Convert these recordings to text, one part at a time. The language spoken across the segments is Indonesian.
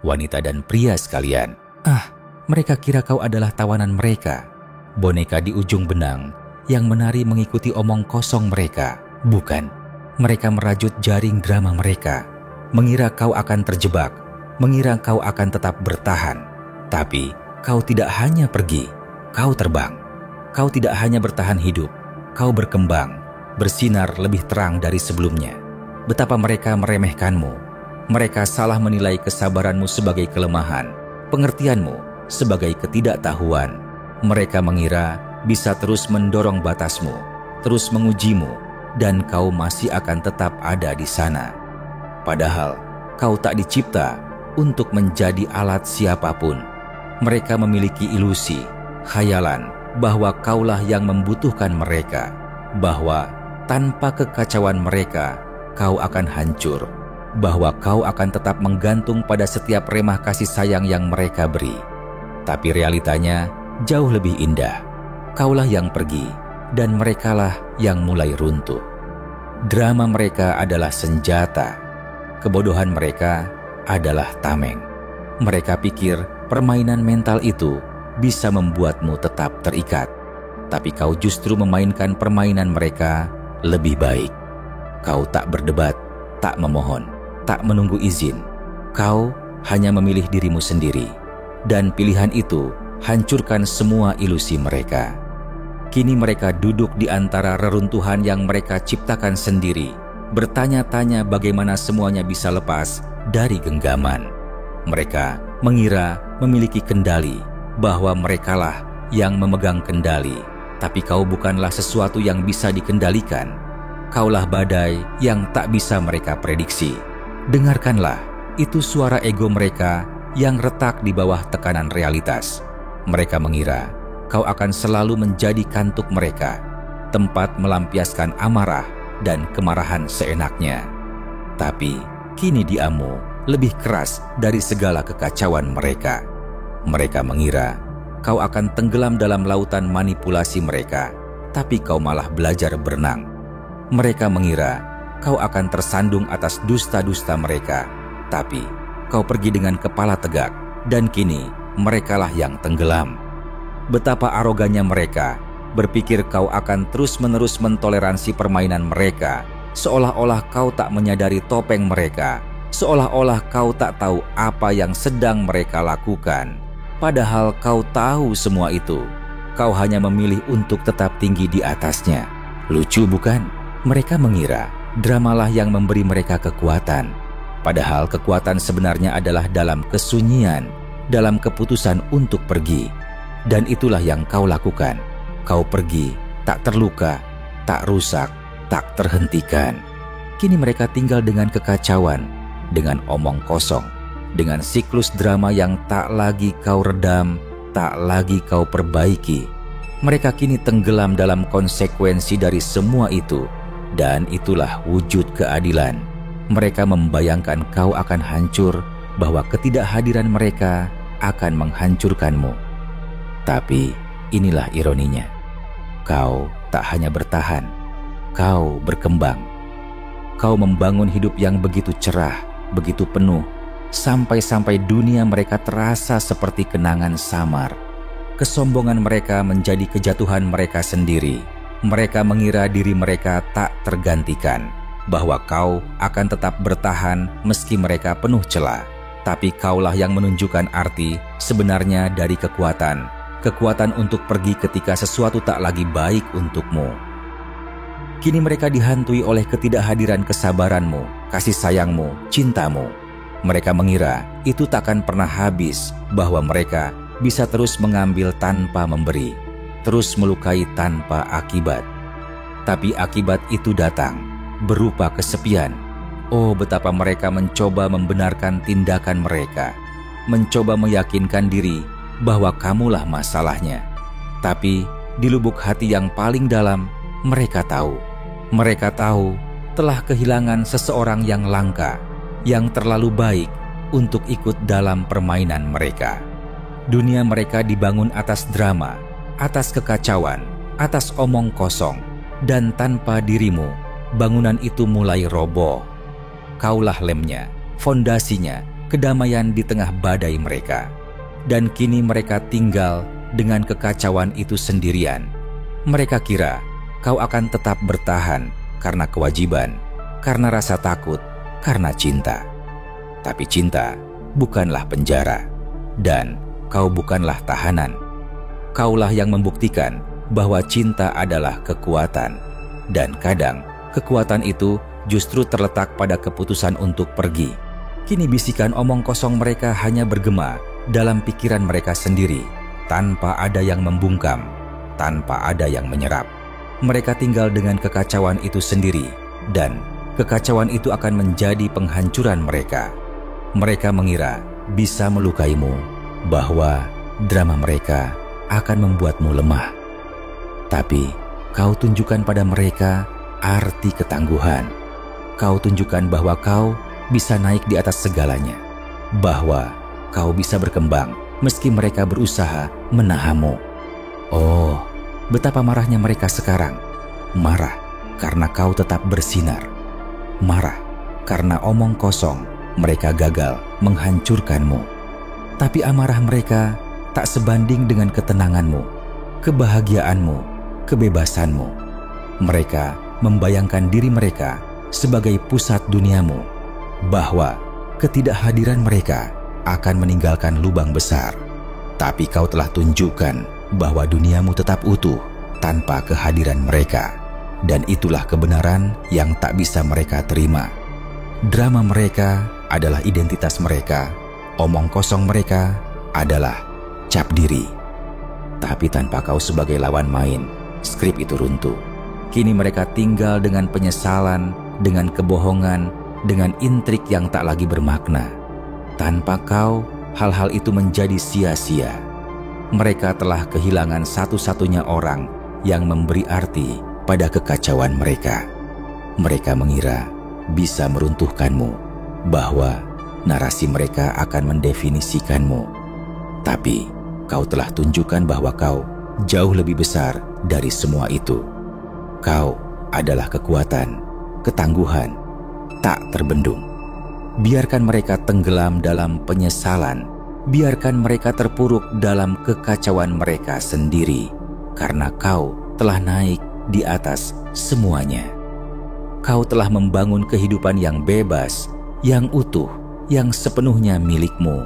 wanita dan pria sekalian. Mereka kira kau adalah tawanan mereka, boneka di ujung benang yang menari mengikuti omong kosong mereka. Bukan, mereka merajut jaring drama mereka, mengira kau akan terjebak, mengira kau akan tetap bertahan. Tapi kau tidak hanya pergi, kau terbang. Kau tidak hanya bertahan hidup, kau berkembang, bersinar lebih terang dari sebelumnya. Betapa mereka meremehkanmu. Mereka salah menilai kesabaranmu sebagai kelemahan, pengertianmu sebagai ketidaktahuan. Mereka mengira bisa terus mendorong batasmu, terus mengujimu, dan kau masih akan tetap ada di sana. Padahal kau tak dicipta untuk menjadi alat siapapun. Mereka memiliki ilusi, khayalan bahwa kaulah yang membutuhkan mereka, bahwa tanpa kekacauan mereka kau akan hancur, bahwa kau akan tetap menggantung pada setiap remah kasih sayang yang mereka beri. Tapi realitanya jauh lebih indah. Kaulah yang pergi, dan merekalah yang mulai runtuh. Drama mereka adalah senjata. Kebodohan mereka adalah tameng. Mereka pikir permainan mental itu bisa membuatmu tetap terikat. Tapi kau justru memainkan permainan mereka lebih baik. Kau tak berdebat, tak memohon, tak menunggu izin. Kau hanya memilih dirimu sendiri. Dan pilihan itu hancurkan semua ilusi mereka. Kini mereka duduk di antara reruntuhan yang mereka ciptakan sendiri, bertanya-tanya bagaimana semuanya bisa lepas dari genggaman. Mereka mengira memiliki kendali, bahwa merekalah yang memegang kendali. Tapi kau bukanlah sesuatu yang bisa dikendalikan. Kaulah badai yang tak bisa mereka prediksi. Dengarkanlah, itu suara ego mereka yang retak di bawah tekanan realitas. Mereka mengira kau akan selalu menjadi kantuk mereka, tempat melampiaskan amarah dan kemarahan seenaknya. Tapi kini diamu lebih keras dari segala kekacauan mereka. Mereka mengira kau akan tenggelam dalam lautan manipulasi mereka, tapi kau malah belajar berenang. Mereka mengira kau akan tersandung atas dusta-dusta mereka, tapi kau pergi dengan kepala tegak, dan kini merekalah yang tenggelam. Betapa arogannya mereka, berpikir kau akan terus-menerus mentoleransi permainan mereka, seolah-olah kau tak menyadari topeng mereka, seolah-olah kau tak tahu apa yang sedang mereka lakukan. Padahal kau tahu semua itu. Kau hanya memilih untuk tetap tinggi di atasnya. Lucu bukan? Mereka mengira dramalah yang memberi mereka kekuatan. Padahal kekuatan sebenarnya adalah dalam kesunyian, dalam keputusan untuk pergi. Dan itulah yang kau lakukan. Kau pergi, tak terluka, tak rusak, tak terhentikan. Kini mereka tinggal dengan kekacauan, dengan omong kosong, dengan siklus drama yang tak lagi kau redam, tak lagi kau perbaiki. Mereka kini tenggelam dalam konsekuensi dari semua itu. Dan itulah wujud keadilan. Mereka membayangkan kau akan hancur, bahwa ketidakhadiran mereka akan menghancurkanmu. Tapi inilah ironinya. Kau tak hanya bertahan, kau berkembang. Kau membangun hidup yang begitu cerah, begitu penuh, sampai-sampai dunia mereka terasa seperti kenangan samar. Kesombongan mereka menjadi kejatuhan mereka sendiri. Mereka mengira diri mereka tak tergantikan, bahwa kau akan tetap bertahan meski mereka penuh celah. Tapi kaulah yang menunjukkan arti sebenarnya dari kekuatan. Kekuatan untuk pergi ketika sesuatu tak lagi baik untukmu. Kini mereka dihantui oleh ketidakhadiran kesabaranmu, kasih sayangmu, cintamu. Mereka mengira itu takkan pernah habis, bahwa mereka bisa terus mengambil tanpa memberi, terus melukai tanpa akibat. Tapi akibat itu datang, berupa kesepian. Oh, betapa mereka mencoba membenarkan tindakan mereka, mencoba meyakinkan diri bahwa kamulah masalahnya. Tapi di lubuk hati yang paling dalam, mereka tahu telah kehilangan seseorang yang langka, yang terlalu baik untuk ikut dalam permainan mereka. Dunia mereka dibangun atas drama, atas kekacauan, atas omong kosong, dan tanpa dirimu, bangunan itu mulai roboh. Kaulah lemnya, fondasinya, kedamaian di tengah badai mereka. Dan kini mereka tinggal dengan kekacauan itu sendirian. Mereka kira kau akan tetap bertahan karena kewajiban, karena rasa takut, karena cinta. Tapi cinta bukanlah penjara, dan kau bukanlah tahanan. Kaulah yang membuktikan bahwa cinta adalah kekuatan, dan kadang kekuatan itu justru terletak pada keputusan untuk pergi. Kini bisikan omong kosong mereka hanya bergema dalam pikiran mereka sendiri, tanpa ada yang membungkam, tanpa ada yang menyerap. Mereka tinggal dengan kekacauan itu sendiri, dan kekacauan itu akan menjadi penghancuran mereka. Mereka mengira bisa melukaimu, bahwa drama mereka akan membuatmu lemah. Tapi kau tunjukkan pada mereka arti ketangguhan. Kau tunjukkan bahwa kau bisa naik di atas segalanya, bahwa kau bisa berkembang meski mereka berusaha menahanmu. Oh, betapa marahnya mereka sekarang. Marah karena kau tetap bersinar. Marah karena omong kosong mereka gagal menghancurkanmu. Tapi amarah mereka tak sebanding dengan ketenanganmu, kebahagiaanmu, kebebasanmu. Mereka membayangkan diri mereka sebagai pusat duniamu, bahwa ketidakhadiran mereka akan meninggalkan lubang besar. Tapi kau telah tunjukkan bahwa duniamu tetap utuh tanpa kehadiran mereka. Dan itulah kebenaran yang tak bisa mereka terima. Drama mereka adalah identitas mereka. Omong kosong mereka adalah cap diri. Tapi tanpa kau sebagai lawan main, skrip itu runtuh. Kini mereka tinggal dengan penyesalan, dengan kebohongan, dengan intrik yang tak lagi bermakna. Tanpa kau, hal-hal itu menjadi sia-sia. Mereka telah kehilangan satu-satunya orang yang memberi arti pada kekacauan mereka. Mereka mengira bisa meruntuhkanmu, bahwa narasi mereka akan mendefinisikanmu. Tapi kau telah tunjukkan bahwa kau jauh lebih besar dari semua itu. Kau adalah kekuatan, ketangguhan, tak terbendung. Biarkan mereka tenggelam dalam penyesalan. Biarkan mereka terpuruk dalam kekacauan mereka sendiri, karena kau telah naik di atas semuanya. Kau telah membangun kehidupan yang bebas, yang utuh, yang sepenuhnya milikmu.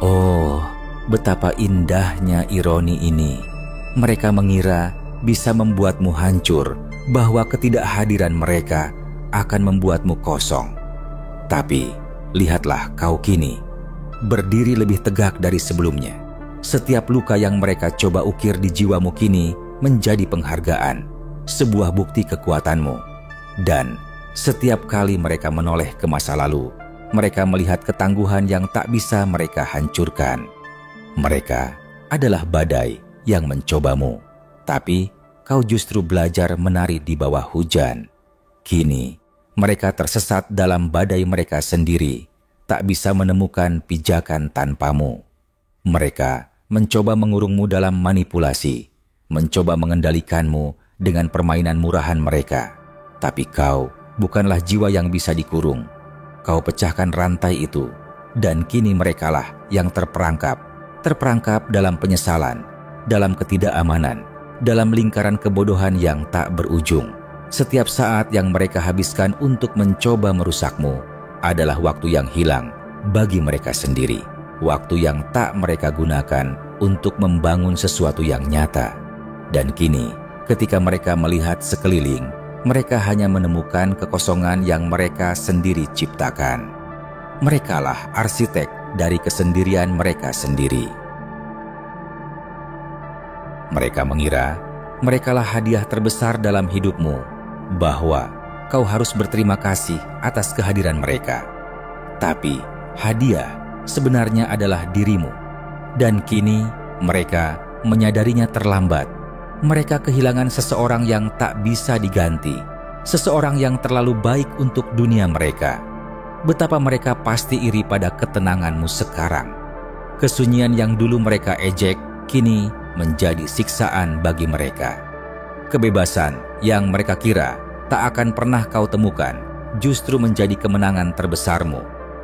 Oh, betapa indahnya ironi ini. Mereka mengira bisa membuatmu hancur, bahwa ketidakhadiran mereka akan membuatmu kosong. Tapi lihatlah kau kini, berdiri lebih tegak dari sebelumnya. Setiap luka yang mereka coba ukir di jiwamu kini menjadi penghargaan, sebuah bukti kekuatanmu. Dan setiap kali mereka menoleh ke masa lalu, mereka melihat ketangguhan yang tak bisa mereka hancurkan. Mereka adalah badai yang mencobamu, tapi kau justru belajar menari di bawah hujan. Kini mereka tersesat dalam badai mereka sendiri, tak bisa menemukan pijakan tanpamu. Mereka mencoba mengurungmu dalam manipulasi, mencoba mengendalikanmu dengan permainan murahan mereka. Tapi kau bukanlah jiwa yang bisa dikurung. Kau pecahkan rantai itu, dan kini merekalah yang terperangkap dalam penyesalan, dalam ketidakamanan, dalam lingkaran kebodohan yang tak berujung. Setiap saat yang mereka habiskan untuk mencoba merusakmu adalah waktu yang hilang bagi mereka sendiri. Waktu yang tak mereka gunakan untuk membangun sesuatu yang nyata. Dan kini, ketika mereka melihat sekeliling, mereka hanya menemukan kekosongan yang mereka sendiri ciptakan. Merekalah arsitek dari kesendirian mereka sendiri. Mereka mengira merekalah hadiah terbesar dalam hidupmu, bahwa kau harus berterima kasih atas kehadiran mereka. Tapi hadiah sebenarnya adalah dirimu. Dan kini mereka menyadarinya terlambat. Mereka kehilangan seseorang yang tak bisa diganti, seseorang yang terlalu baik untuk dunia mereka. Betapa mereka pasti iri pada ketenanganmu sekarang. Kesunyian yang dulu mereka ejek, kini menjadi siksaan bagi mereka. Kebebasan yang mereka kira tak akan pernah kau temukan, justru menjadi kemenangan terbesarmu.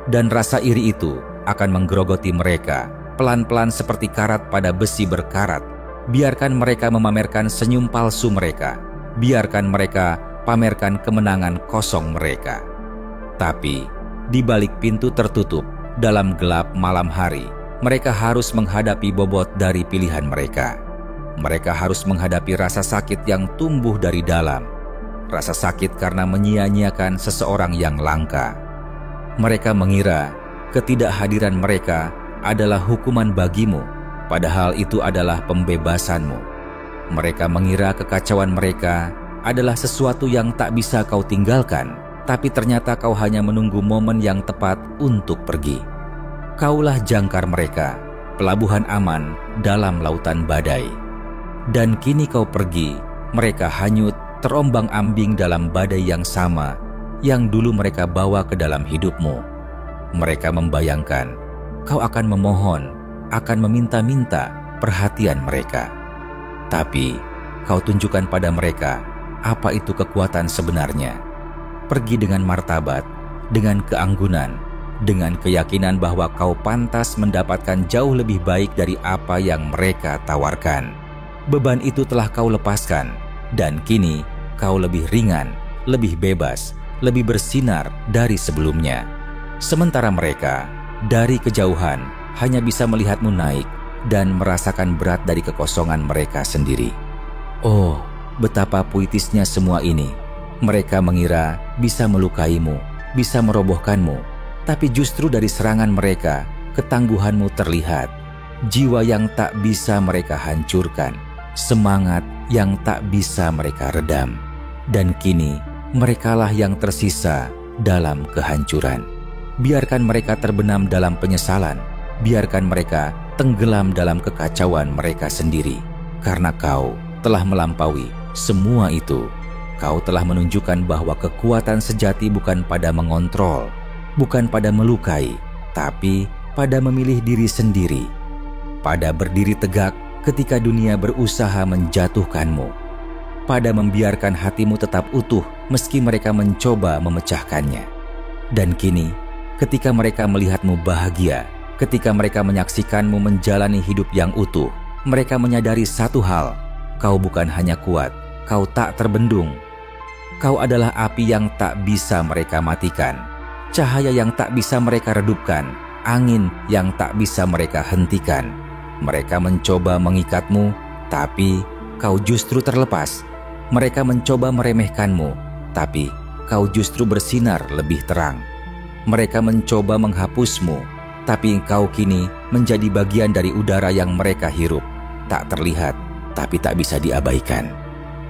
Dan rasa iri itu akan menggerogoti mereka, pelan-pelan seperti karat pada besi berkarat. Biarkan mereka memamerkan senyum palsu mereka. Biarkan mereka pamerkan kemenangan kosong mereka. Tapi di balik pintu tertutup, dalam gelap malam hari, mereka harus menghadapi bobot dari pilihan mereka. Mereka harus menghadapi rasa sakit yang tumbuh dari dalam. Rasa sakit karena menyia-nyiakan seseorang yang langka. Mereka mengira ketidakhadiran mereka adalah hukuman bagimu, padahal itu adalah pembebasanmu. Mereka mengira kekacauan mereka adalah sesuatu yang tak bisa kau tinggalkan, tapi ternyata kau hanya menunggu momen yang tepat untuk pergi. Kaulah jangkar mereka, pelabuhan aman dalam lautan badai. Dan kini kau pergi, mereka hanyut terombang-ambing dalam badai yang sama yang dulu mereka bawa ke dalam hidupmu. Mereka membayangkan kau akan memohon, akan meminta-minta perhatian mereka. Tapi kau tunjukkan pada mereka apa itu kekuatan sebenarnya. Pergi dengan martabat, dengan keanggunan, dengan keyakinan bahwa kau pantas mendapatkan jauh lebih baik dari apa yang mereka tawarkan. Beban itu telah kau lepaskan, dan kini kau lebih ringan, lebih bebas, lebih bersinar dari sebelumnya. Sementara mereka dari kejauhan hanya bisa melihatmu naik dan merasakan berat dari kekosongan mereka sendiri. Oh, betapa puitisnya semua ini. Mereka mengira bisa melukaimu, bisa merobohkanmu, tapi justru dari serangan mereka, ketangguhanmu terlihat. Jiwa yang tak bisa mereka hancurkan, semangat yang tak bisa mereka redam. Dan kini, merekalah yang tersisa dalam kehancuran. Biarkan mereka terbenam dalam penyesalan. Biarkan mereka tenggelam dalam kekacauan mereka sendiri. Karena kau telah melampaui semua itu. Kau telah menunjukkan bahwa kekuatan sejati bukan pada mengontrol, bukan pada melukai, tapi pada memilih diri sendiri. Pada berdiri tegak ketika dunia berusaha menjatuhkanmu. Pada membiarkan hatimu tetap utuh meski mereka mencoba memecahkannya. Dan kini, ketika mereka melihatmu bahagia, ketika mereka menyaksikanmu menjalani hidup yang utuh, mereka menyadari satu hal, kau bukan hanya kuat, kau tak terbendung. Kau adalah api yang tak bisa mereka matikan, cahaya yang tak bisa mereka redupkan, angin yang tak bisa mereka hentikan. Mereka mencoba mengikatmu, tapi kau justru terlepas. Mereka mencoba meremehkanmu, tapi kau justru bersinar lebih terang. Mereka mencoba menghapusmu, tapi kau kini menjadi bagian dari udara yang mereka hirup. Tak terlihat, tapi tak bisa diabaikan.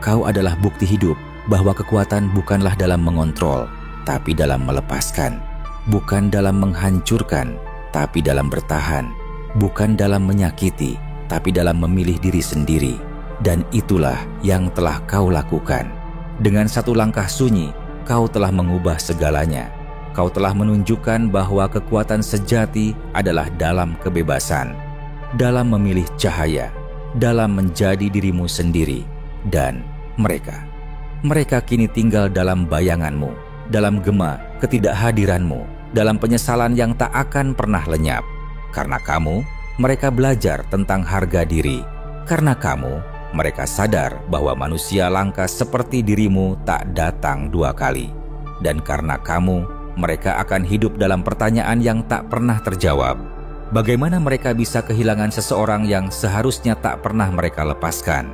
Kau adalah bukti hidup bahwa kekuatan bukanlah dalam mengontrol, tapi dalam melepaskan. Bukan dalam menghancurkan, tapi dalam bertahan. Bukan dalam menyakiti, tapi dalam memilih diri sendiri. Dan itulah yang telah kau lakukan. Dengan satu langkah sunyi, kau telah mengubah segalanya. Kau telah menunjukkan bahwa kekuatan sejati adalah dalam kebebasan, dalam memilih cahaya, dalam menjadi dirimu sendiri. Dan mereka kini tinggal dalam bayanganmu, dalam gema ketidakhadiranmu, dalam penyesalan yang tak akan pernah lenyap. Karena kamu, mereka belajar tentang harga diri. Karena kamu, mereka sadar bahwa manusia langka seperti dirimu tak datang dua kali. Dan karena kamu, mereka akan hidup dalam pertanyaan yang tak pernah terjawab. Bagaimana mereka bisa kehilangan seseorang yang seharusnya tak pernah mereka lepaskan?